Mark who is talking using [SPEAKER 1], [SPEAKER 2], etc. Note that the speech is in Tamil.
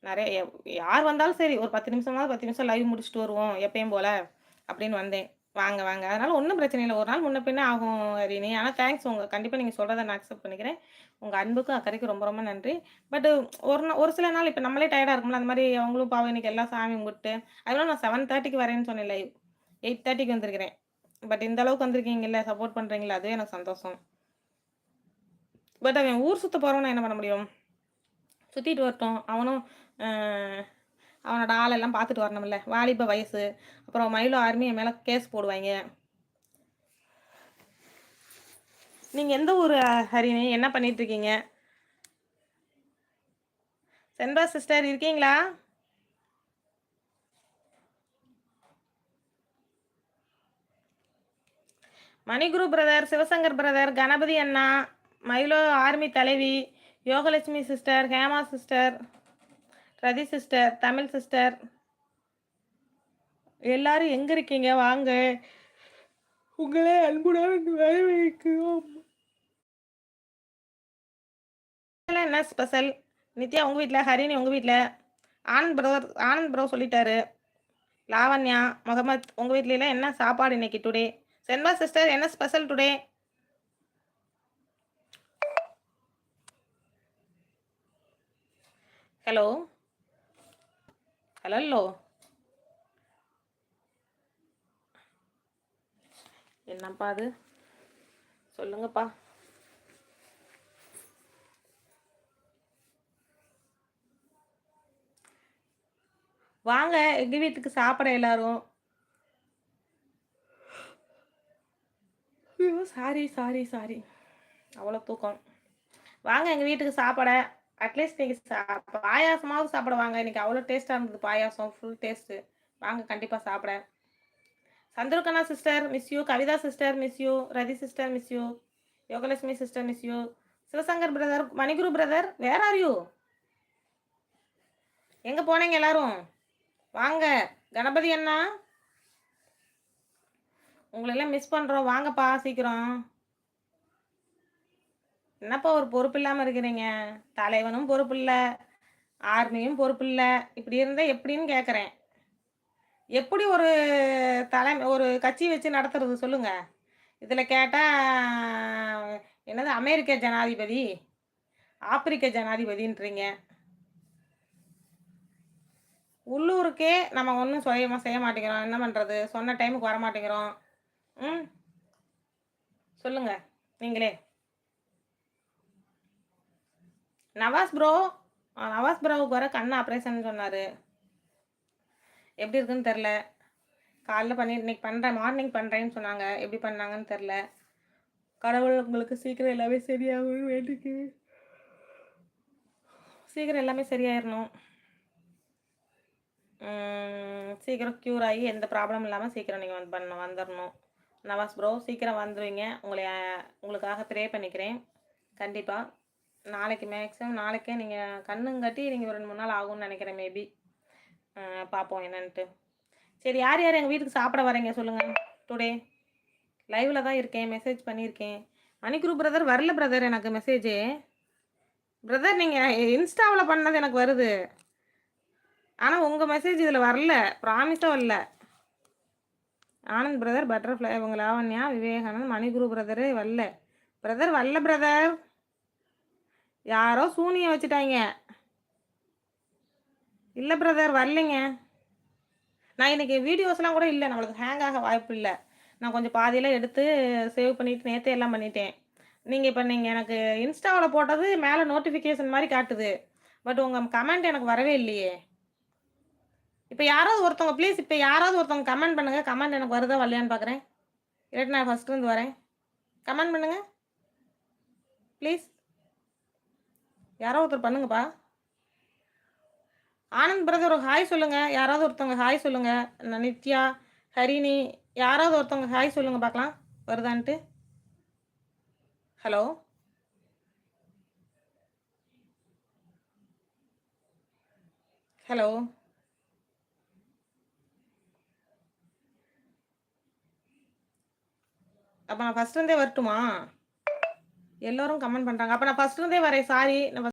[SPEAKER 1] நெறைய யார் வந்தாலும் சரி, ஒரு 10 நிமிஷமாவது 10 நிமிஷம் லைவ் முடிச்சுட்டு வருவோம், எப்பயும் போல அப்படின்னு வந்தேன். வாங்க, வாங்க. அதனால ஒண்ணும் பிரச்சனை இல்ல. ஒரு நாள் முன்ன பின்ன ஆகும் ஹரிணி. ஆனா தேங்க்ஸ் கண்டிப்பா நீங்க சொல்றத நான் அக்செப்ட் பண்ணிக்கிறேன். உங்க அன்புக்கும், அக்கறைக்கும் ரொம்ப ரொம்ப நன்றி. பட் ஒரு சில நாள் இப்ப நம்மளே டயர்டா இருக்கும்ல, அந்த மாரி அவங்களும் பாவம் இன்னைக்கு எல்லாம் சாமி கும்பிட்டு, அதுவும் நான் 7:30க்கு வரேன்னு சொன்னேன் லைவ். 8:30க்கு வந்திருக்கிறேன். பட் இந்த அளவுக்கு வந்திருக்கீங்கல்ல, சப்போர்ட் பண்றீங்கல்ல, அதுவே எனக்கு சந்தோஷம். பட் அவன் ஊர் சுத்த போறவன என்ன பண்ண முடியும்? சுத்திட்டு வரட்டும். அவனும் அ அவனோட ஆளெல்லாம் பார்த்துட்டு வரணும்ல. வாலிப வயசு. அப்புறம் மயிலோ ஆர்மி என் மேல கேஸ் போடுவாய்ங்க. நீங்க எந்த ஊரு ஹரிணி? என்ன பண்ணிட்டு இருக்கீங்க? செண்பா சிஸ்டர் இருக்கீங்களா? மணிகுரு பிரதர், சிவசங்கர் பிரதர், கணபதி அண்ணா, மயிலோ ஆர்மி தலைவி, யோகலட்சுமி சிஸ்டர், ஹேமா சிஸ்டர், ரதி சிஸ்டர், தமிழ் சிஸ்டர், எல்லாரும் எங்க இருக்கீங்க? வாங்க. உங்களே அன்புடன் வரவேற்கிறோம். என்ன ஸ்பெஷல்? நித்யா உங்க வீட்ல, ஹரிணி உங்க வீட்ல, ஆனந்த் ப்ரோ சொல்லிட்டாரு. லாவண்யா, முகமத் உங்க வீட்ல என்ன சாப்பாடு இன்னைக்கு டுடே? சென்வா சிஸ்டர் என்ன ஸ்பெஷல் டுடே? Hello hello. என்னப்பா அது? சொல்லுங்கப்பா. வாங்க எங்க வீட்டுக்கு சாப்பிட எல்லாரும். ஐயோ சாரி சாரி சாரி. அவ்வளோ தூக்கம். வாங்க எங்க வீட்டுக்கு சாப்பிட. அட்லீஸ்ட் நீங்க பாயாசமாவது சாப்பிட வாங்க. இன்னைக்கு அவ்வளோ டேஸ்டா இருந்தது பாயாசம். Full taste. வாங்க கண்டிப்பா சாப்பிட. சந்துருக்கண்ணா sister miss you. Kavitha sister miss you. Rathi sister miss you. Yogalakshmi sister miss you. Sivashankar brother, Maniguru brother, where are you? எங்க போனீங்க எல்லாரும்? வாங்க. கணபதி அண்ணா, உங்களெல்லாம் மிஸ் பண்றோம். வாங்கப்பா சீக்கிரம். என்னப்பா ஒரு பொறுப்பு இல்லாம இருக்கிறீங்க? தலைவனும் பொறுப்பு இல்ல, ஆர்மியும் பொறுப்பு இல்ல. இப்படி இருந்தா எப்படின்னு கேட்குறேன். எப்படி ஒரு கட்சி வச்சு நடத்துறது சொல்லுங்க? இதுல கேட்டா என்னது அமெரிக்க ஜனாதிபதி, ஆப்பிரிக்க ஜனாதிபதின்றீங்க. உள்ளூருக்கே நம்ம ஒண்ணும் செய்ய மாட்டேங்கிறோம். என்ன பண்றது? சொன்ன டைமுக்கு வர மாட்டேங்கிறோம். ம். சொல்லுங்க நீங்களே. நவாஸ் ப்ரோவுக்கு வர கண் ஆப்ரேஷன் சொன்னாரு. எப்படி இருக்குன்னு தெரியல. காலைல இன்னைக்கு பண்றேன், மார்னிங் பண்றேன்னு சொன்னாங்க. எப்படி பண்ணாங்கன்னு தெரியல. கடவுள் உங்களுக்கு சீக்கிரம் எல்லாமே சரியாகும்னு வேண்டிக்கு. சீக்கிரம் எல்லாமே சரியாயிரணும். சீக்கிரம் க்யூர் ஆகி எந்த ப்ராப்ளம் இல்லாமல் சீக்கிரம் நீங்கள் வந்துடணும். நவாஸ் ப்ரோ சீக்கிரம் வந்துடுவீங்க. உங்களுக்காக ப்ரே பண்ணிக்கிறேன். கண்டிப்பாக நாளைக்கு மேக்ஸிமம் நாளைக்கே நீங்கள் கண்ணுங்கட்டி நீங்கள் ஒரு 2 3 நாள் ஆகும்னு நினைக்கிறேன் மேபி. பார்ப்போம் என்னன்ட்டு. சரி யார் யார் எங்கள் வீட்டுக்கு சாப்பிட வரீங்க சொல்லுங்கள் டுடே? லைவில் தான் இருக்கேன், மெசேஜ் பண்ணியிருக்கேன். மணிக்குரு பிரதர் வரல பிரதர் எனக்கு மெசேஜு. பிரதர் நீங்கள் இன்ஸ்டாவில் பண்ணது எனக்கு வருது, ஆனால் உங்கள் மெசேஜ் இதில் வரல. ப்ராமிஸாக வரல. ஆனந்த் பிரதர், பட்டர்ஃப்ளை, இவங்க லாவண்யா, விவேகானந்த், மணிகுரு பிரதரு வரல. பிரதர் வரல பிரதர். யாரோ சூனியம் வச்சுட்டாங்க. இல்லை பிரதர் வரலைங்க. நான் இன்னைக்கு வீடியோஸ்லாம் கூட இல்லை, நம்மளுக்கு ஹேங் ஆக வாய்ப்பு இல்லை. நான் கொஞ்சம் பாதியெல்லாம் எடுத்து சேவ் பண்ணிவிட்டு நேற்றே எல்லாம் பண்ணிட்டேன். நீங்கள் எனக்கு இன்ஸ்டாவில் போட்டது மேலே நோட்டிஃபிகேஷன் மாதிரி காட்டுது. பட் உங்கள் கமெண்ட் எனக்கு வரவே இல்லையே. இப்போ யாராவது ஒருத்தவங்க ப்ளீஸ், இப்போ யாராவது ஒருத்தவங்க கமெண்ட் பண்ணுங்கள். கமெண்ட் எனக்கு வருதா வரலையான்னு பார்க்குறேன். இல்லாட்டி நான் ஃபஸ்ட்லேருந்து வரேன். கமெண்ட் பண்ணுங்கள் ப்ளீஸ். யாரோ ஒருத்தர் பண்ணுங்கப்பா. ஆனந்த் பிரதர் ஒரு ஹாய் சொல்லுங்க. யாராவது ஒருத்தவங்க ஹாய் சொல்லுங்க. நித்யா, ஹரிணி, யாராவது ஒருத்தவங்க ஹாய் சொல்லுங்க பார்க்கலாம் வருதான்ட்டு. Hello hello. அப்போ நான் ஃபஸ்ட்லேருந்தே வரட்டுமா? எல்லோரும் கமெண்ட் பண்ணுறாங்க. அப்போ நான் ஃபஸ்ட்லேருந்தே வரேன். சாரி. நான்